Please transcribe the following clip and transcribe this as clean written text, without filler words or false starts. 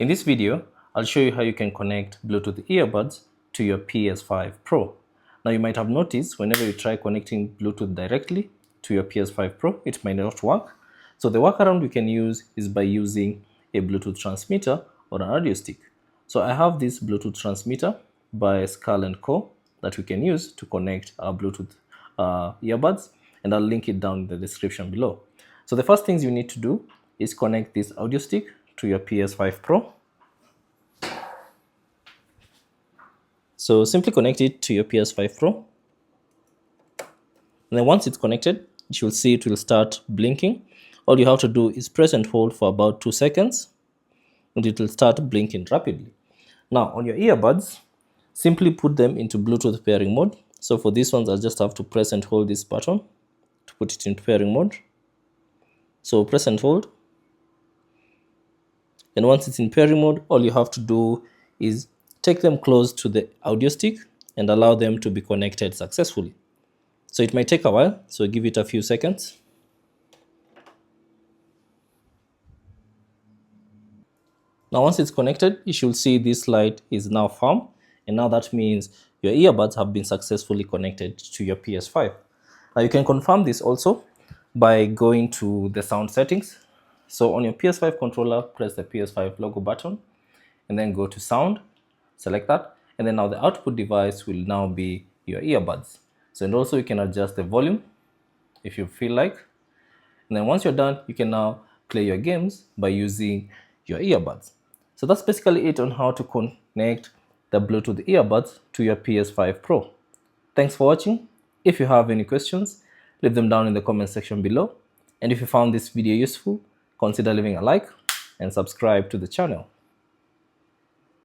In this video, I'll show you how you can connect Bluetooth earbuds to your PS5 Pro. Now you might have noticed whenever you try connecting Bluetooth directly to your PS5 Pro, it might not work. So the workaround you can use is by using a Bluetooth transmitter or an audio stick. So I have this Bluetooth transmitter by Skull & Co that we can use to connect our Bluetooth earbuds, and I'll link it down in the description below. So the first things you need to do is connect this audio stick to your PS5 Pro. So simply connect it to your PS5 Pro. And then once it's connected, you will see it will start blinking. All you have to do is press and hold for about 2 seconds and it will start blinking rapidly. Now on your earbuds, simply put them into Bluetooth pairing mode. So for these ones, I just have to press and hold this button to put it into pairing mode. So press and hold. And once it's in pairing mode, all you have to do is take them close to the audio stick and allow them to be connected successfully. So it might take a while, so give it a few seconds. Now once it's connected, you should see this light is now firm, and now that means your earbuds have been successfully connected to your PS5. Now you can confirm this also by going to the sound settings. So on your PS5 controller, press the PS5 logo button and then go to sound, select that, and then now the output device will now be your earbuds. So and also you can adjust the volume if you feel like. And then once you're done, you can now play your games by using your earbuds. So that's basically it on how to connect the Bluetooth earbuds to your PS5 Pro. Thanks for watching. If you have any questions, leave them down in the comment section below. And if you found this video useful, consider leaving a like and subscribe to the channel.